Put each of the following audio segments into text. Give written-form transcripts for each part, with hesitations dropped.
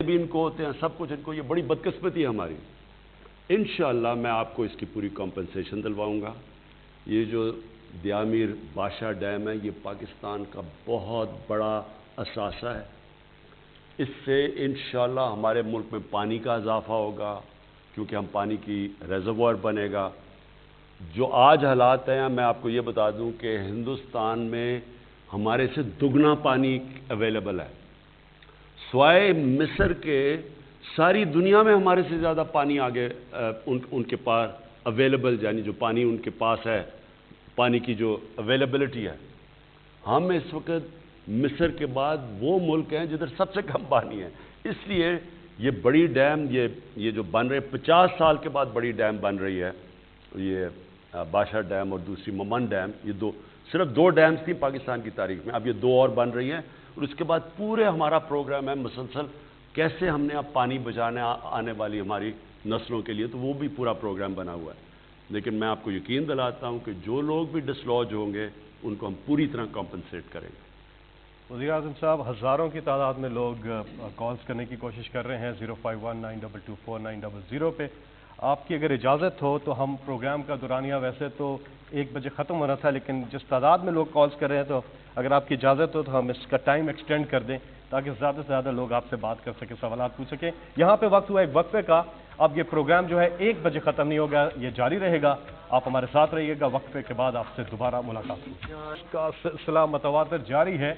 بھی ان کو ہوتے ہیں، سب کچھ ان کو، یہ بڑی بدقسمتی ہے ہماری۔ انشاءاللہ میں آپ کو اس کی پوری کمپنسیشن دلواؤں گا۔ یہ جو دیامیر بادشاہ ڈیم ہے یہ پاکستان کا بہت بڑا اثاثہ ہے، اس سے انشاءاللہ ہمارے ملک میں پانی کا اضافہ ہوگا، کیونکہ ہم پانی کی ریزروائر بنے گا۔ جو آج حالات ہیں میں آپ کو یہ بتا دوں کہ ہندوستان میں ہمارے سے دگنا پانی اویلیبل ہے، سوائے مصر کے ساری دنیا میں ہمارے سے زیادہ پانی آگے ان کے پاس اویلیبل، یعنی جو پانی ان کے پاس ہے، پانی کی جو اویلیبلٹی ہے۔ ہم اس وقت مصر کے بعد وہ ملک ہیں جدھر سب سے کم پانی ہے، اس لیے یہ بڑی ڈیم یہ جو بن رہے 50 سال کے بعد بڑی ڈیم بن رہی ہے، یہ بادشاہ ڈیم اور دوسری ممن ڈیم، یہ صرف دو ڈیمز تھیں پاکستان کی تاریخ میں، اب یہ دو اور بن رہی ہیں، اور اس کے بعد پورے ہمارا پروگرام ہے مسلسل کیسے ہم نے اب پانی بچانا آنے والی ہماری نسلوں کے لیے، تو وہ بھی پورا پروگرام بنا ہوا ہے۔ لیکن میں آپ کو یقین دلاتا ہوں کہ جو لوگ بھی ڈسلوج ہوں گے ان کو ہم پوری طرح کمپنسیٹ کریں گے۔ وزیر اعظم صاحب، ہزاروں کی تعداد میں لوگ کالز کرنے کی کوشش کر رہے ہیں 0519224900 پہ۔ آپ کی اگر اجازت ہو تو ہم پروگرام کا دورانیہ ویسے تو 1 بجے ختم ہونا تھا، لیکن جس تعداد میں لوگ کالز کر رہے ہیں تو اگر آپ کی اجازت ہو تو ہم اس کا ٹائم ایکسٹینڈ کر دیں تاکہ زیادہ سے زیادہ لوگ آپ سے بات کر سکیں، سوالات پوچھ سکیں۔ یہاں پہ وقت ہوا ایک وقفے کا، اب یہ پروگرام جو ہے 1 بجے ختم نہیں ہوگا، یہ جاری رہے گا، آپ ہمارے ساتھ رہیے گا، وقفے کے بعد آپ سے دوبارہ ملاقات ہوگی۔ اس کا سلسلہ متواتر جاری ہے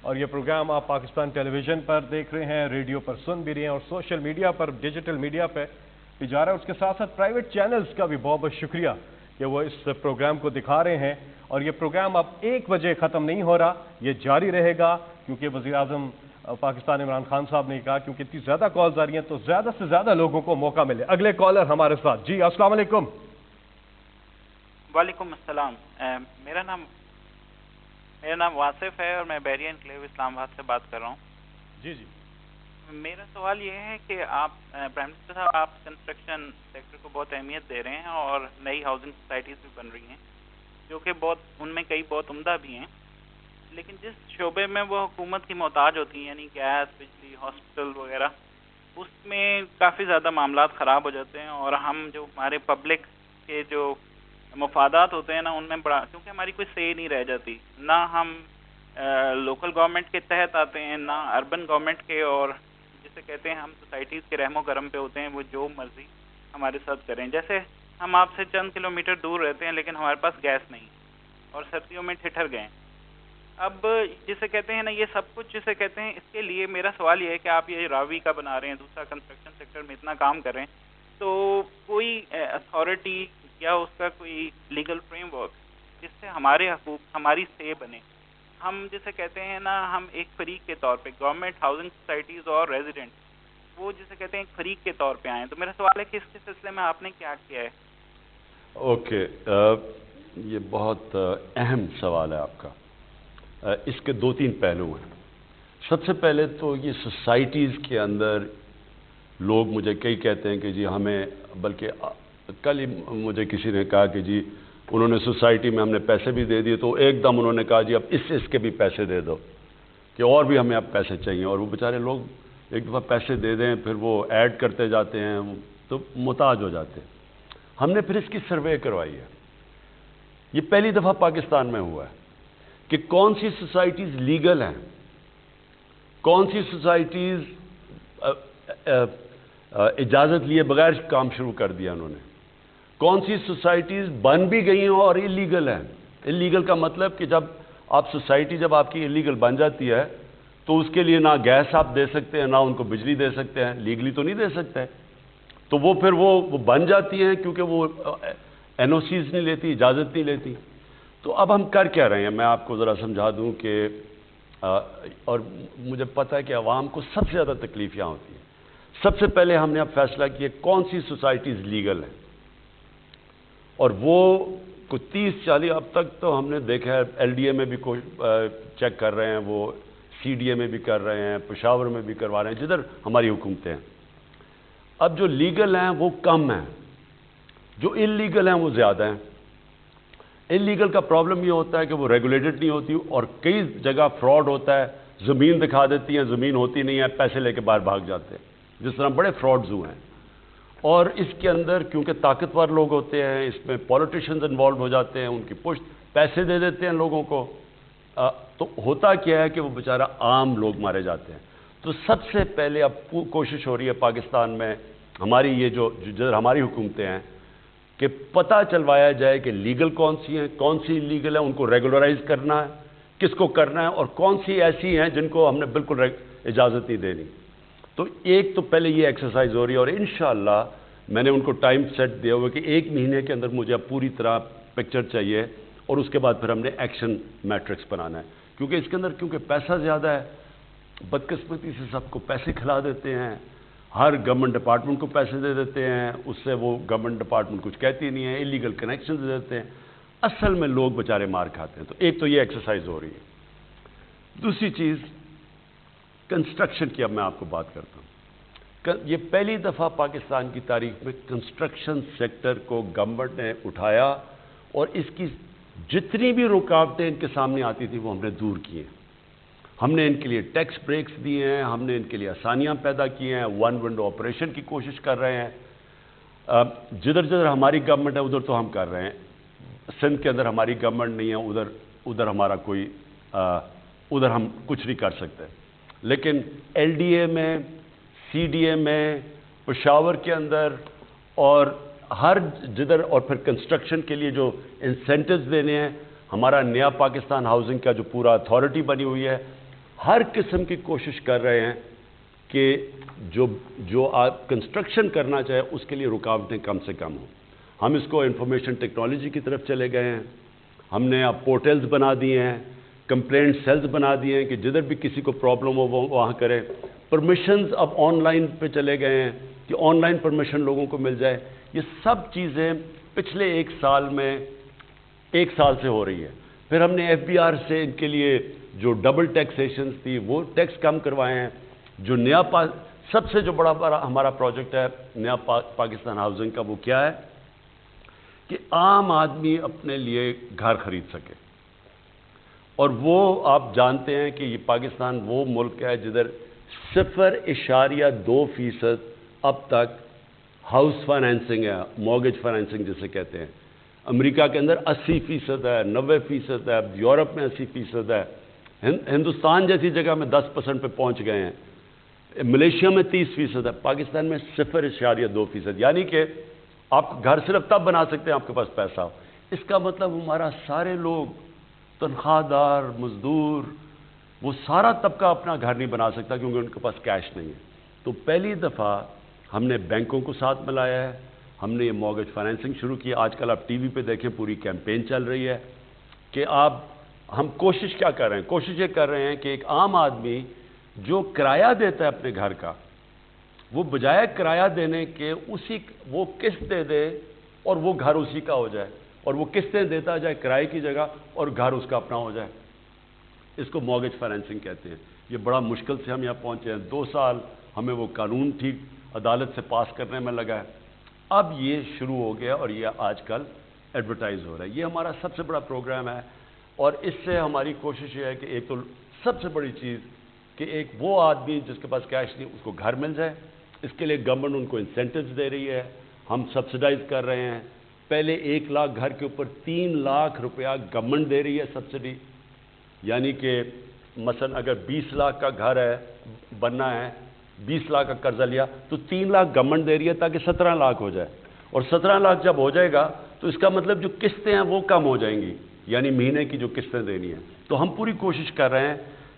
اور یہ پروگرام آپ پاکستان ٹیلی ویژن پر دیکھ رہے ہیں، ریڈیو پر سن بھی رہے ہیں اور سوشل میڈیا پر، ڈیجیٹل میڈیا پہ بھی جا رہا ہے۔ اس کے ساتھ ساتھ پرائیویٹ چینلز کا بھی بہت بہت شکریہ کہ وہ اس پروگرام کو دکھا رہے ہیں، اور یہ پروگرام اب 1 بجے ختم نہیں ہو رہا، یہ جاری رہے گا، کیونکہ وزیر اعظم پاکستان عمران خان صاحب نے کہا کیونکہ اتنی زیادہ کالز آ رہی ہیں تو زیادہ سے زیادہ لوگوں کو موقع ملے۔ اگلے کالر ہمارے ساتھ۔ جی السلام علیکم۔ وعلیکم السلام، میرا نام واصف ہے اور میں بحریہ انکلیو اسلام آباد سے بات کر رہا ہوں۔ جی جی، میرا سوال یہ ہے کہ آپ پرائم منسٹر صاحب، آپ کنسٹرکشن سیکٹر کو بہت اہمیت دے رہے ہیں اور نئی ہاؤسنگ سوسائٹیز بھی بن رہی ہیں جو کہ ان میں کئی بہت عمدہ بھی ہیں، لیکن جس شعبے میں وہ حکومت کی محتاج ہوتی ہیں، یعنی گیس، بجلی، ہاسپٹل وغیرہ، اس میں کافی زیادہ معاملات خراب ہو جاتے ہیں، اور ہم جو ہمارے پبلک کے جو مفادات ہوتے ہیں نا، ان میں بڑا، کیونکہ ہماری کوئی سے نہیں رہ جاتی، نہ ہم لوکل گورنمنٹ کے تحت آتے ہیں نہ اربن گورنمنٹ کے، اور جسے کہتے ہیں ہم سوسائٹیز کے رحم و کرم پہ ہوتے ہیں، وہ جو مرضی ہمارے ساتھ کریں۔ جیسے ہم آپ سے چند کلومیٹر دور رہتے ہیں لیکن ہمارے پاس گیس نہیں، اور سردیوں میں ٹھٹر گئے۔ اب جسے کہتے ہیں نا یہ سب کچھ جسے کہتے ہیں، اس کے لیے میرا سوال یہ ہے کہ آپ یہ راوی کا بنا رہے ہیں، دوسرا کنسٹرکشن سیکٹر میں اتنا کام کر رہے ہیں، تو کوئی اتھارٹی یا اس کا کوئی لیگل فریم ورک جس سے ہمارے حقوق، ہماری سے بنے، ہم جسے کہتے ہیں نا، ہم ایک فریق کے طور پہ گورنمنٹ، ہاؤسنگ سوسائٹیز اور ریزیڈنٹ، وہ جسے کہتے ہیں ایک فریق کے طور پہ آئیں۔ تو میرا سوال ہے کہ اس کے سلسلے میں آپ نے کیا کیا ہے؟ اوکے، یہ بہت اہم سوال ہے آپ کا۔ اس کے 2-3 پہلو ہیں۔ سب سے پہلے تو یہ سوسائٹیز کے اندر لوگ مجھے کئی کہتے ہیں کہ جی ہمیں، بلکہ کل ہی مجھے کسی نے کہا کہ جی انہوں نے سوسائٹی میں ہم نے پیسے بھی دے دیے، تو ایک دم انہوں نے کہا جی اب اس کے بھی پیسے دے دو، کہ اور بھی ہمیں اب پیسے چاہیے، اور وہ بیچارے لوگ ایک دفعہ پیسے دے دیں پھر وہ ایڈ کرتے جاتے ہیں تو محتاج ہو جاتے ہیں۔ ہم نے پھر اس کی سروے کروائی ہے، یہ پہلی دفعہ پاکستان میں ہوا ہے کہ کون سی سوسائٹیز لیگل ہیں، کون سی سوسائٹیز اجازت لیے بغیر کام شروع کر دیا انہوں نے، کون سی سوسائٹیز بن بھی گئی ہیں اور انلیگل ہیں۔ انلیگل کا مطلب کہ جب آپ سوسائٹی جب آپ کی انلیگل بن جاتی ہے تو اس کے لیے نہ گیس آپ دے سکتے ہیں، نہ ان کو بجلی دے سکتے ہیں، لیگلی تو نہیں دے سکتے، تو وہ پھر وہ بن جاتی ہیں کیونکہ وہ این او سیز نہیں لیتی، اجازت نہیں لیتی۔ تو اب ہم کر کیا رہے ہیں، میں آپ کو ذرا سمجھا دوں کہ اور مجھے پتہ ہے کہ عوام کو سب سے زیادہ تکلیف یہاں ہوتی ہے۔ سب سے پہلے ہم نے اب فیصلہ کیا کون سی سوسائٹیز لیگل ہیں، اور وہ کوئی 30-40 اب تک تو ہم نے دیکھا ہے، ایل ڈی اے میں بھی چیک کر رہے ہیں، وہ سی ڈی اے میں بھی کر رہے ہیں، پشاور میں بھی کروا رہے ہیں، جدھر ہماری حکومتیں ہیں۔ اب جو لیگل ہیں وہ کم ہیں، جو انلیگل ہیں وہ زیادہ ہیں۔ انلیگل کا پرابلم یہ ہوتا ہے کہ وہ ریگولیٹڈ نہیں ہوتی، اور کئی جگہ فراڈ ہوتا ہے، زمین دکھا دیتی ہیں, زمین ہوتی نہیں ہے, پیسے لے کے باہر بھاگ جاتے ہیں, جس طرح بڑے فراڈز ہوئے ہیں. اور اس کے اندر کیونکہ طاقتور لوگ ہوتے ہیں, اس میں پولیٹیشنز انوالو ہو جاتے ہیں, ان کی پشت پیسے دے دیتے ہیں لوگوں کو, تو ہوتا کیا ہے کہ وہ بیچارہ عام لوگ مارے جاتے ہیں. تو سب سے پہلے اب کوشش ہو رہی ہے پاکستان میں, ہماری یہ جو ہماری حکومتیں ہیں, کہ پتہ چلوایا جائے کہ لیگل کون سی ہیں, کون سی لیگل ہیں, ان کو ریگولرائز کرنا ہے, کس کو کرنا ہے, اور کون سی ایسی ہیں جن کو ہم نے بالکل اجازت نہیں دینی. تو ایک تو پہلے یہ ایکسرسائز ہو رہی ہے, اور انشاءاللہ میں نے ان کو ٹائم سیٹ دیا ہوا کہ 1 مہینے کے اندر مجھے پوری طرح پکچر چاہیے, اور اس کے بعد پھر ہم نے ایکشن میٹرکس بنانا ہے. کیونکہ اس کے اندر کیونکہ پیسہ زیادہ ہے, بدقسمتی سے سب کو پیسے کھلا دیتے ہیں, ہر گورنمنٹ ڈپارٹمنٹ کو پیسے دے دیتے ہیں, اس سے وہ گورنمنٹ ڈپارٹمنٹ کچھ کہتی نہیں ہے, انلیگل کنیکشن دے دیتے ہیں, اصل میں لوگ بیچارے مار کھاتے ہیں. تو ایک تو یہ ایکسرسائز ہو رہی ہے. دوسری چیز کنسٹرکشن کی اب میں آپ کو بات کرتا ہوں. یہ پہلی دفعہ پاکستان کی تاریخ میں کنسٹرکشن سیکٹر کو گورنمنٹ نے اٹھایا, اور اس کی جتنی بھی رکاوٹیں ان کے سامنے آتی تھیں وہ ہم نے دور کی ہیں. ہم نے ان کے لیے ٹیکس بریکس دیے ہیں, ہم نے ان کے لیے آسانیاں پیدا کی ہیں, 1 ونڈو آپریشن کی کوشش کر رہے ہیں. جدھر جدھر ہماری گورنمنٹ ہے ادھر تو ہم کر رہے ہیں. سندھ کے اندر ہماری گورنمنٹ نہیں ہے, ادھر ہمارا کوئی ادھر ہم کچھ نہیں کر سکتے. لیکن LDA میں, CDA میں, پشاور کے اندر, اور ہر جدھر, اور پھر کنسٹرکشن کے لیے جو انسینٹیوز دینے ہیں, ہمارا نیا پاکستان ہاؤسنگ کا جو پورا اتھارٹی بنی ہوئی ہے, ہر قسم کی کوشش کر رہے ہیں کہ جو آپ کنسٹرکشن کرنا چاہے اس کے لیے رکاوٹیں کم سے کم ہوں. ہم اس کو انفارمیشن ٹیکنالوجی کی طرف چلے گئے ہیں. ہم نے اب پورٹلز بنا دیے ہیں, کمپلینٹ سیلز بنا دیے ہیں کہ جدھر بھی کسی کو پرابلم ہو وہ وہاں کرے. پرمیشنز اب آن لائن پہ چلے گئے ہیں کہ آن لائن پرمیشن لوگوں کو مل جائے. یہ سب چیزیں پچھلے 1 سال میں 1 سال سے ہو رہی ہے. پھر ہم نے FBR سے ان کے لیے جو ڈبل ٹیکسیشنز تھی وہ ٹیکس کم کروائے ہیں. جو نیا سب سے جو بڑا ہمارا پروجیکٹ ہے نیا پاکستان ہاؤسنگ کا, وہ کیا ہے کہ عام آدمی اپنے لیے گھر خرید سکے. اور وہ آپ جانتے ہیں کہ یہ پاکستان وہ ملک ہے جدھر 0.2% اب تک ہاؤس فائنینسنگ ہے, مورگیج فائنینسنگ جسے کہتے ہیں. امریکہ کے اندر 80% ہے, 90% ہے, یورپ میں 80% ہے, ہندوستان جیسی جگہ میں 10% پہ پہنچ گئے ہیں, ملیشیا میں 30% ہے, پاکستان میں 0.2%. یعنی کہ آپ گھر صرف تب بنا سکتے ہیں آپ کے پاس پیسہ ہو. اس کا مطلب ہمارا سارے لوگ, تنخواہ دار, مزدور, وہ سارا طبقہ اپنا گھر نہیں بنا سکتا کیونکہ ان کے پاس کیش نہیں ہے. تو پہلی دفعہ ہم نے بینکوں کو ساتھ ملایا ہے, ہم نے یہ مورگیج فائنینسنگ شروع کی. آج کل آپ TV پہ دیکھیں پوری کیمپین چل رہی ہے کہ ہم کوشش کیا کر رہے ہیں, کوشش یہ کر رہے ہیں کہ ایک عام آدمی جو کرایہ دیتا ہے اپنے گھر کا, وہ بجائے کرایہ دینے کے وہ قسط دے دے اور وہ گھر اسی کا ہو جائے, اور وہ قسطیں دیتا جائے کرائے کی جگہ اور گھر اس کا اپنا ہو جائے. اس کو مورگیج فائنینسنگ کہتے ہیں. یہ بڑا مشکل سے ہم یہاں پہنچے ہیں. 2 سال ہمیں وہ قانون ٹھیک عدالت سے پاس کرنے میں لگا ہے. اب یہ شروع ہو گیا اور یہ آج کل ایڈورٹائز ہو رہا ہے. یہ ہمارا سب سے بڑا پروگرام ہے, اور اس سے ہماری کوشش یہ ہے کہ ایک تو سب سے بڑی چیز کہ ایک وہ آدمی جس کے پاس کیش نہیں اس کو گھر مل جائے. اس کے لیے گورنمنٹ ان کو انسینٹیوز دے رہی ہے, ہم سبسڈائز کر رہے ہیں. پہلے 1 لاکھ گھر کے اوپر 3 لاکھ روپیہ گورنمنٹ دے رہی ہے سبسڈی. یعنی کہ مثلا اگر 20 لاکھ کا گھر ہے بننا ہے, 20 لاکھ کا قرضہ لیا تو 3 لاکھ گورنمنٹ دے رہی ہے تاکہ 17 لاکھ ہو جائے. اور 17 لاکھ جب ہو جائے گا تو اس کا مطلب جو قسطیں ہیں وہ کم ہو جائیں گی, یعنی مہینے کی جو قسطیں دینی ہیں. تو ہم پوری کوشش کر رہے ہیں.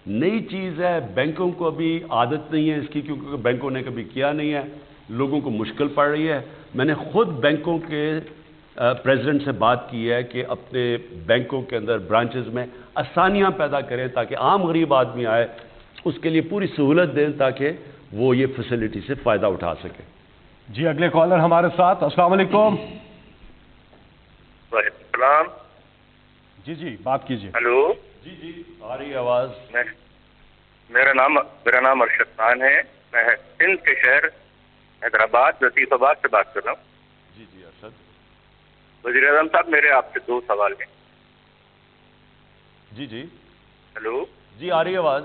نئی چیز ہے, بینکوں کو ابھی عادت نہیں ہے اس کی کیونکہ بینکوں نے کبھی کیا نہیں ہے, لوگوں کو مشکل پڑ رہی ہے. میں نے خود بینکوں کے پریزیڈنٹ سے بات کی ہے کہ اپنے بینکوں کے اندر برانچز میں آسانیاں پیدا کریں تاکہ عام غریب آدمی آئے اس کے لیے پوری سہولت دیں تاکہ وہ یہ فیسلٹی سے فائدہ اٹھا سکے. جی اگلے کالر ہمارے ساتھ. السلام علیکم. وعلیکم السلام. جی بات کیجیے. ہلو. جی آ رہی ہے آواز. میرا نام ارشد خان ہے. میں سندھ کے شہر حیدرآباد لطیف آباد سے بات کر رہا ہوں. جی ارشد. وزیر اعظم صاحب میرے آپ سے 2 سوال ہیں. جی ہلو. جی آ رہی ہے آواز.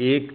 1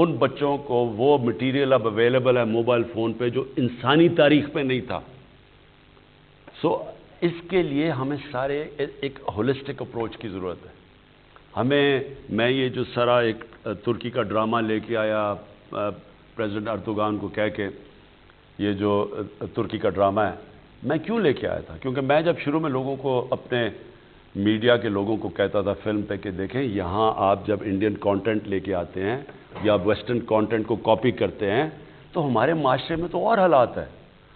ان بچوں کو وہ مٹیریل اب اویلیبل ہے موبائل فون پہ جو انسانی تاریخ پہ نہیں تھا. سو اس کے لیے ہمیں سارے ایک ہولسٹک اپروچ کی ضرورت ہے. میں یہ جو سارا ایک ترکی کا ڈرامہ لے کے آیا پریزیڈنٹ اردوغان کو کہہ کے، یہ جو ترکی کا ڈرامہ ہے، میں کیوں لے کے آیا تھا؟ کیونکہ میں جب شروع میں لوگوں کو، اپنے میڈیا کے لوگوں کو کہتا تھا فلم پہ کہ دیکھیں یہاں آپ جب انڈین کانٹینٹ لے کے آتے ہیں یا ویسٹرن کانٹینٹ کو کاپی کرتے ہیں تو ہمارے معاشرے میں تو اور حالات ہے.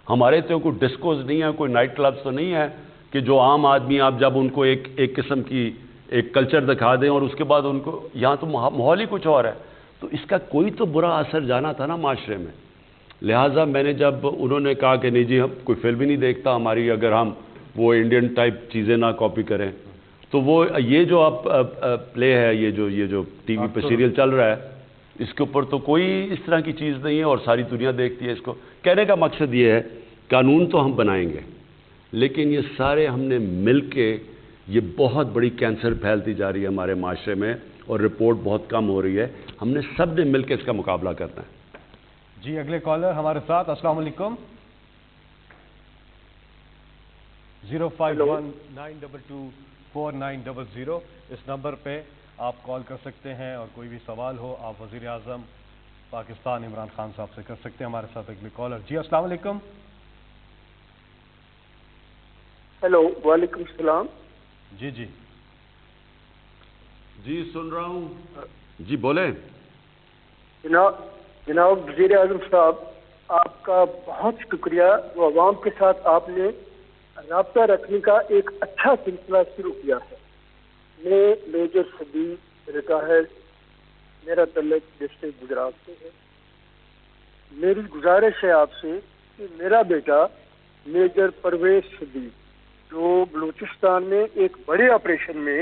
ہمارے تو کوئی ڈسکوز نہیں ہے، کوئی نائٹ کلبز تو نہیں ہے کہ جو عام آدمی آپ جب ان کو ایک قسم کی ایک کلچر دکھا دیں اور اس کے بعد ان کو، یہاں تو ماحول ہی کچھ اور ہے. تو اس کا کوئی تو برا اثر جانا تھا نا معاشرے میں. لہٰذا میں نے جب انہوں نے کہا کہ نہیں جی ہم کوئی فلم ہی نہیں دیکھتا ہماری اگر ہم وہ انڈین ٹائپ چیزیں نہ کاپی کریں، تو وہ یہ جو اب پلے ہے، یہ جو ٹی وی پہ سیریل چل رہا ہے، اس کے اوپر تو کوئی اس طرح کی چیز نہیں ہے اور ساری دنیا دیکھتی ہے اس کو. کہنے کا مقصد یہ ہے قانون تو ہم بنائیں گے، لیکن یہ سارے ہم نے مل کے، یہ بہت بڑی کینسر پھیلتی جا رہی ہے ہمارے معاشرے میں اور رپورٹ بہت کم ہو رہی ہے. ہم نے سب نے مل کے اس کا مقابلہ کرنا ہے. جی اگلے کالر ہمارے ساتھ. السلام علیکم. 05192249000 اس نمبر پہ آپ کال کر سکتے ہیں اور کوئی بھی سوال ہو آپ وزیر اعظم پاکستان عمران خان صاحب سے کر سکتے ہیں. ہمارے ساتھ اگلے کالر. جی السلام علیکم. ہیلو وعلیکم السلام. جی جی سن رہا ہوں. جی بولیں. جناب وزیر اعظم صاحب، آپ کا بہت شکریہ. وہ عوام کے ساتھ آپ نے رابطہ رکھنے کا ایک اچھا سلسلہ شروع کیا ہے. میں میجر صدیق ریٹائرڈ، میرا تعلق ڈسٹرکٹ گجرات سے ہے. میری گزارش ہے آپ سے کہ میرا بیٹا میجر پرویز صدیق جو بلوچستان میں ایک بڑے آپریشن میں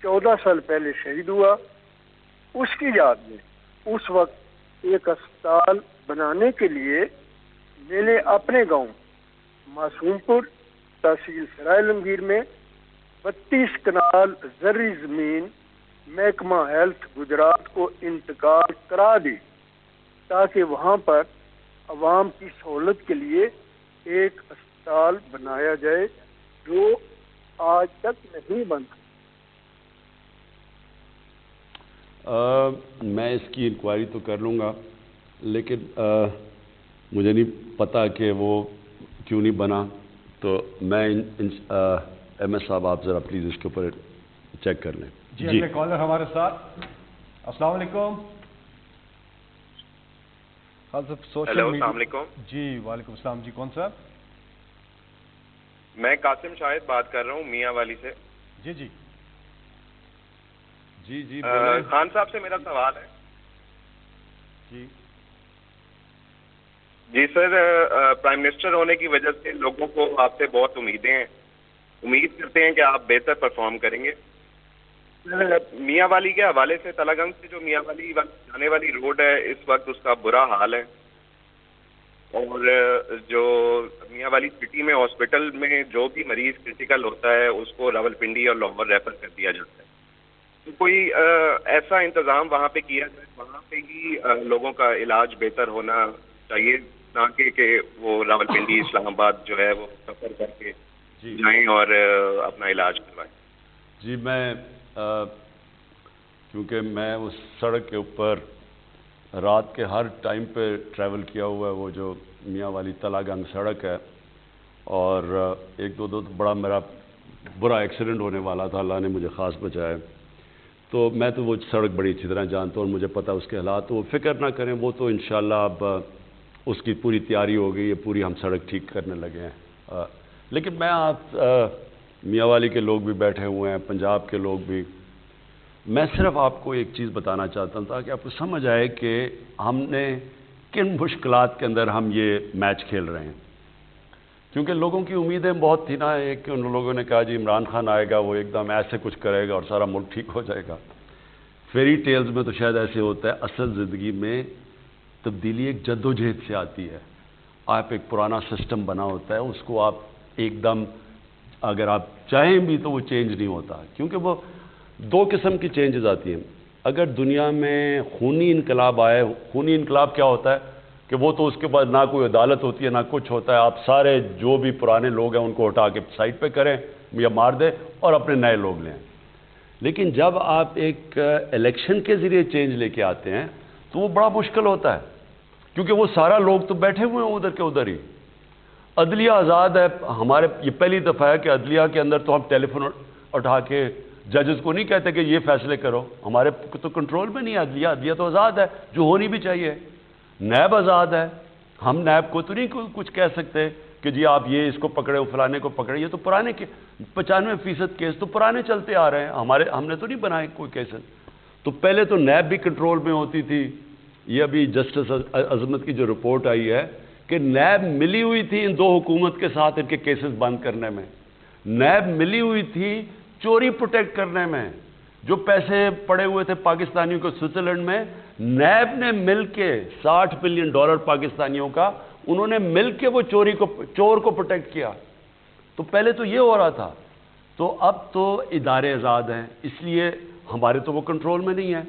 14 سال پہلے شہید ہوا، اس کی یاد میں اس وقت ایک اسپتال بنانے کے لیے میں نے اپنے گاؤں معصوم پور تحصیل سرائے لمگیر میں 32 کنال زرعی زمین محکمہ ہیلتھ گجرات کو انتقال کرا دی تاکہ وہاں پر عوام کی سہولت کے لیے ایک اسپتال بنایا جائے جو آج تک نہیں بن سکا. میں اس کی انکوائری تو کر لوں گا، لیکن مجھے نہیں پتا کہ وہ کیوں نہیں بنا. تو میں ایم ایس صاحب آپ ذرا پلیز اس کے اوپر چیک کر لیں. جی اگلے کالر ہمارے ساتھ. السلام علیکم. ہیلو السلام علیکم. جی وعلیکم السلام. جی کون صاحب؟ میں قاسم شاہد بات کر رہا ہوں میاں والی سے. جی خان صاحب سے میرا سوال ہے. جی سر، پرائم منسٹر ہونے کی وجہ سے لوگوں کو آپ سے بہت امیدیں ہیں. امید کرتے ہیں کہ آپ بہتر پرفارم کریں گے. میاں والی کے حوالے سے تلا گنج سے جو میاں والی جانے والی روڈ ہے اس وقت اس کا برا حال ہے، اور جو میاں والی سٹی میں ہاسپٹل میں جو بھی مریض کرٹیکل ہوتا ہے اس کو راولپنڈی اور لاہور ریفر کر دیا جاتا ہے. تو کوئی ایسا انتظام وہاں پہ کیا جائے، وہاں پہ ہی لوگوں کا علاج بہتر ہونا چاہیے، نہ کہ وہ راولپنڈی اسلام آباد جو ہے وہ سفر کر کے جائیں اور اپنا علاج کروائیں. جی میں کیونکہ میں اس سڑک کے اوپر رات کے ہر ٹائم پہ ٹریول کیا ہوا ہے، وہ جو میاں والی تلا گنگ سڑک ہے، اور ایک دو بڑا میرا برا ایکسیڈنٹ ہونے والا تھا، اللہ نے مجھے خاص بچایا. تو میں تو وہ سڑک بڑی اچھی طرح جانتا ہوں اور مجھے پتہ اس کے حالات. تو وہ فکر نہ کریں، وہ تو انشاءاللہ اب اس کی پوری تیاری ہو گئی ہے، پوری ہم سڑک ٹھیک کرنے لگے ہیں. لیکن میں آپ میاں والی کے لوگ بھی بیٹھے ہوئے ہیں، پنجاب کے لوگ بھی، میں صرف آپ کو ایک چیز بتانا چاہتا ہوں تاکہ آپ کو سمجھ آئے کہ ہم نے کن مشکلات کے اندر ہم یہ میچ کھیل رہے ہیں. کیونکہ لوگوں کی امیدیں بہت تھی نا، ایک کہ ان لوگوں نے کہا جی عمران خان آئے گا، وہ ایک دم ایسے کچھ کرے گا اور سارا ملک ٹھیک ہو جائے گا. فیری ٹیلز میں تو شاید ایسے ہوتا ہے، اصل زندگی میں تبدیلی ایک جدوجہد سے آتی ہے. آپ ایک پرانا سسٹم بنا ہوتا ہے، اس کو آپ ایک دم اگر آپ چاہیں بھی تو وہ چینج نہیں ہوتا، کیونکہ وہ دو قسم کی چینجز آتی ہیں. اگر دنیا میں خونی انقلاب آئے، خونی انقلاب کیا ہوتا ہے کہ وہ تو اس کے بعد نہ کوئی عدالت ہوتی ہے نہ کچھ ہوتا ہے، آپ سارے جو بھی پرانے لوگ ہیں ان کو ہٹا کے سائڈ پہ کریں یا مار دیں اور اپنے نئے لوگ لیں. لیکن جب آپ ایک الیکشن کے ذریعے چینج لے کے آتے ہیں تو وہ بڑا مشکل ہوتا ہے، کیونکہ وہ سارا لوگ تو بیٹھے ہوئے ہیں ادھر کے ادھر ہی. عدلیہ آزاد ہے ہمارے، یہ پہلی دفعہ ہے کہ عدلیہ کے اندر تو ہم ٹیلی فون اٹھا کے ججز کو نہیں کہتے کہ یہ فیصلے کرو، ہمارے تو کنٹرول میں نہیں ہے عدلیہ. عدلیہ تو آزاد ہے جو ہونی بھی چاہیے. نیب آزاد ہے، ہم نیب کو تو نہیں کچھ کہہ سکتے کہ جی آپ یہ اس کو پکڑے فلانے کو پکڑے. یہ تو پرانے 95% کیس تو پرانے چلتے آ رہے ہیں، ہم نے تو نہیں بنائے کوئی کیسز. تو پہلے تو نیب بھی کنٹرول میں ہوتی تھی. یہ ابھی جسٹس عظمت کی جو رپورٹ آئی ہے کہ نیب ملی ہوئی تھی ان دو حکومت کے ساتھ ان کے کیسز بند کرنے میں، نیب ملی ہوئی تھی چوری پروٹیکٹ کرنے میں. جو پیسے پڑے ہوئے تھے پاکستانیوں کو سوئٹزرلینڈ میں، نیب نے مل کے $60 بلین پاکستانیوں کا انہوں نے مل کے وہ چور کو پروٹیکٹ کیا. تو پہلے تو یہ ہو رہا تھا. تو اب تو ادارے آزاد ہیں، اس لیے ہمارے تو وہ کنٹرول میں نہیں ہے.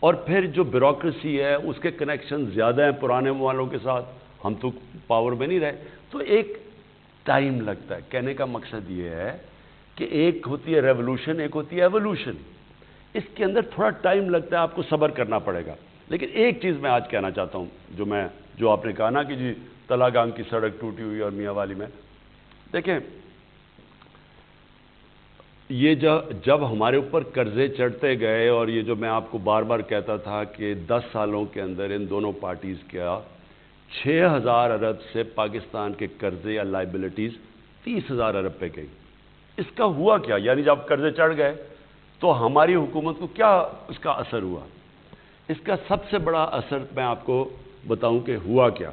اور پھر جو بیوروکریسی ہے اس کے کنیکشن زیادہ ہیں پرانے والوں کے ساتھ، ہم تو پاور میں نہیں رہے. تو ایک ٹائم لگتا ہے. کہنے کا مقصد یہ ہے کہ ایک ہوتی ہے ریولوشن، ایک ہوتی ہے ایوولوشن. اس کے اندر تھوڑا ٹائم لگتا ہے، آپ کو صبر کرنا پڑے گا. لیکن ایک چیز میں آج کہنا چاہتا ہوں، جو آپ نے کہا نا کہ جی تلا گنگ کی سڑک ٹوٹی ہوئی اور میاں والی میں، دیکھیں یہ جب ہمارے اوپر قرضے چڑھتے گئے، اور یہ جو میں آپ کو بار بار کہتا تھا کہ 10 سالوں کے اندر ان دونوں پارٹیز کا 6,000 ارب سے پاکستان کے قرضے یا لائبلٹیز 30,000 ارب پہ گئی. اس کا ہوا کیا؟ یعنی جب قرضے چڑھ گئے تو ہماری حکومت کو کیا اس کا اثر ہوا؟ اس کا سب سے بڑا اثر میں آپ کو بتاؤں کہ ہوا کیا.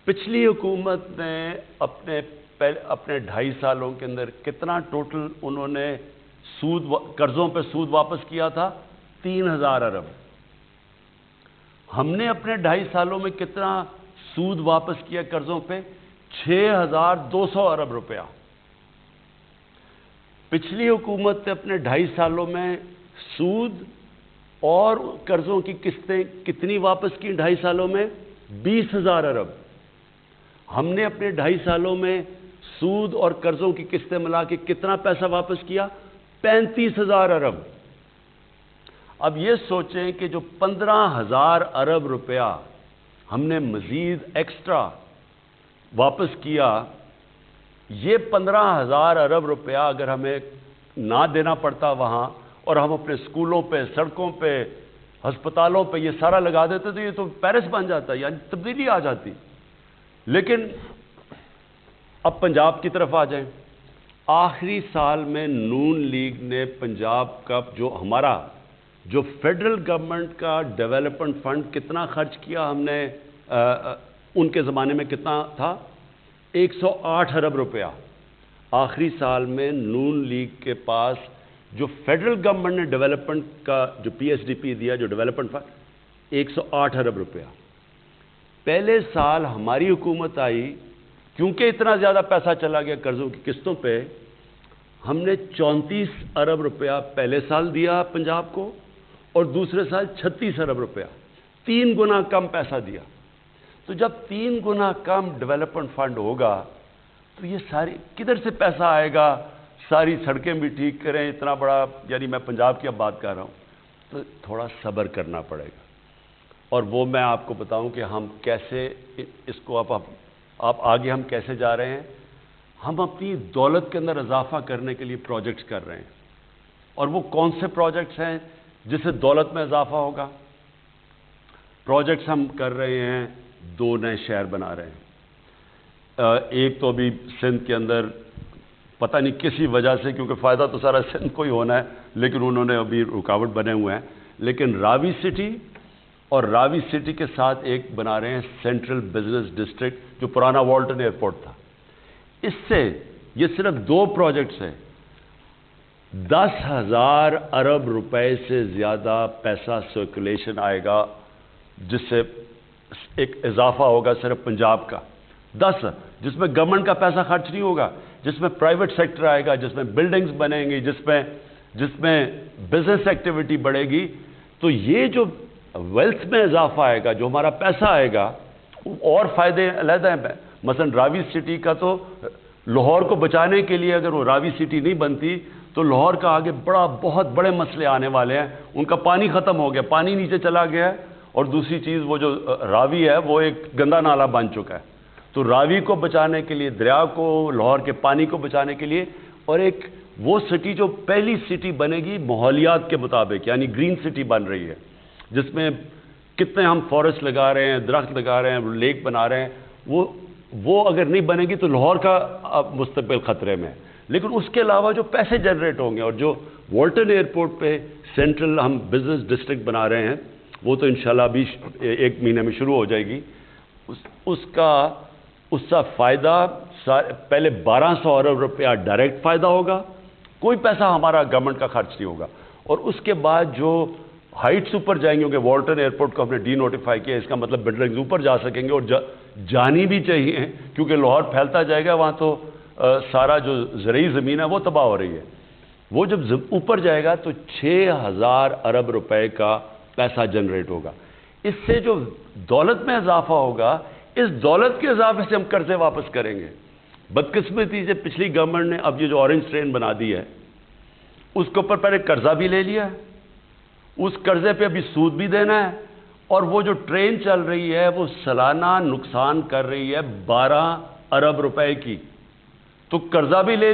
پچھلی حکومت نے اپنے 2.5 سالوں کے اندر کتنا ٹوٹل انہوں نے قرضوں پہ سود واپس کیا تھا؟ 3,000 ارب. ہم نے اپنے 2.5 سالوں میں کتنا سود واپس کیا قرضوں پہ؟ 6,200 ارب روپیہ. پچھلی حکومت نے اپنے 2.5 سالوں میں سود اور قرضوں کی قسطیں کتنی واپس کی 2.5 سالوں میں؟ 20,000 ارب. ہم نے اپنے 2.5 سالوں میں سود اور قرضوں کی قسطیں ملا کے کتنا پیسہ واپس کیا؟ 35,000 ارب. اب یہ سوچیں کہ جو 15,000 ارب روپیہ ہم نے مزید ایکسٹرا واپس کیا، یہ 15,000 ارب روپیہ اگر ہمیں نہ دینا پڑتا وہاں، اور ہم اپنے اسکولوں پہ، سڑکوں پہ، ہسپتالوں پہ یہ سارا لگا دیتے تو یہ تو پیرس بن جاتا، یعنی تبدیلی آ جاتی. لیکن اب پنجاب کی طرف آ جائیں. آخری سال میں نون لیگ نے پنجاب کا جو فیڈرل گورنمنٹ کا ڈیولپمنٹ فنڈ کتنا خرچ کیا ہم نے، ان کے زمانے میں کتنا تھا؟ 108 ارب روپیہ. آخری سال میں نون لیگ کے پاس جو فیڈرل گورنمنٹ نے ڈیولپمنٹ کا جو PSDP دیا، جو ڈیولپمنٹ فنڈ، 108 ارب روپیہ. پہلے سال ہماری حکومت آئی، کیونکہ اتنا زیادہ پیسہ چلا گیا قرضوں کی قسطوں پہ، ہم نے 34 ارب روپیہ پہلے سال دیا پنجاب کو، اور دوسرے سال 36 ارب روپیہ، 3 گنا کم پیسہ دیا. تو جب 3 گنا کم ڈیولپمنٹ فنڈ ہوگا تو یہ ساری کدھر سے پیسہ آئے گا؟ ساری سڑکیں بھی ٹھیک کریں، اتنا بڑا، یعنی میں پنجاب کی اب بات کر رہا ہوں. تو تھوڑا صبر کرنا پڑے گا. اور وہ میں آپ کو بتاؤں کہ ہم کیسے اس کو آپ آگے ہم کیسے جا رہے ہیں. ہم اپنی دولت کے اندر اضافہ کرنے کے لیے پروجیکٹس کر رہے ہیں. اور وہ کون سے پروجیکٹس ہیں جس سے دولت میں اضافہ ہوگا؟ پروجیکٹس ہم کر رہے ہیں، 2 نئے شہر بنا رہے ہیں. ایک تو ابھی سندھ کے اندر پتہ نہیں کسی وجہ سے، کیونکہ فائدہ تو سارا سندھ کو ہی ہونا ہے، لیکن انہوں نے ابھی رکاوٹ بنے ہوئے ہیں. لیکن راوی سٹی اور راوی سٹی کے ساتھ ایک بنا رہے ہیں سینٹرل بزنس ڈسٹرکٹ، جو پرانا والٹن ایئرپورٹ تھا. اس سے یہ صرف 2 پروجیکٹس ہیں، 10,000 ارب روپے سے زیادہ پیسہ سرکولیشن آئے گا، جس سے ایک اضافہ ہوگا صرف پنجاب کا. 10 جس میں گورنمنٹ کا پیسہ خرچ نہیں ہوگا، جس میں پرائیویٹ سیکٹر آئے گا، جس میں بلڈنگز بنیں گی، جس میں بزنس ایکٹیویٹی بڑھے گی. تو یہ جو ویلتھ میں اضافہ آئے گا، جو ہمارا پیسہ آئے گا، اور فائدے علیحدہ ہیں. مثلا راوی سٹی کا تو لاہور کو بچانے کے لیے اگر وہ راوی سٹی نہیں بنتی تو لاہور کا آگے بہت بڑے مسئلے آنے والے ہیں. ان کا پانی ختم ہو گیا، پانی نیچے چلا گیا ہے، اور دوسری چیز وہ جو راوی ہے وہ ایک گندا نالا بن چکا ہے. تو راوی کو بچانے کے لیے، دریا کو، لاہور کے پانی کو بچانے کے لیے، اور ایک وہ سٹی جو پہلی سٹی بنے گی ماحولیات کے مطابق، یعنی گرین سٹی بن رہی ہے، جس میں کتنے ہم فارسٹ لگا رہے ہیں، درخت لگا رہے ہیں، لیک بنا رہے ہیں. وہ اگر نہیں بنے گی تو لاہور کا مستقبل خطرے میں ہے. لیکن اس کے علاوہ جو پیسے جنریٹ ہوں گے، اور جو والٹن ایئرپورٹ پہ سینٹرل ہم بزنس ڈسٹرکٹ بنا رہے ہیں، وہ تو انشاءاللہ ابھی 1 مہینے میں شروع ہو جائے گی. اس کا فائدہ پہلے 1200 ارب روپیہ ڈائریکٹ فائدہ ہوگا، کوئی پیسہ ہمارا گورنمنٹ کا خرچ نہیں ہوگا. اور اس کے بعد جو ہائٹس اوپر جائیں گے، والٹن ایئرپورٹ کو ہم نے ڈی نوٹیفائی کیا، اس کا مطلب بلڈنگز اوپر جا سکیں گے، اور جانی بھی چاہیے، کیونکہ لاہور پھیلتا جائے گا، وہاں تو سارا جو زرعی زمین ہے وہ تباہ ہو رہی ہے. وہ جب اوپر جائے گا تو 6000 ارب روپے کا پیسہ جنریٹ ہوگا. اس سے جو دولت میں اضافہ ہوگا، اس دولت کے اضافے سے ہم قرضے واپس کریں گے. بدقسمتی سے پچھلی گورنمنٹ نے اب یہ جو اورنج ٹرین بنا دی ہے، اس کے اوپر پہلے قرضہ بھی لے لیا ہے، اس قرضے پہ ابھی سود بھی دینا ہے، اور وہ جو ٹرین چل رہی ہے وہ سالانہ نقصان کر رہی ہے 12 ارب روپے کی. تو قرضہ بھی لے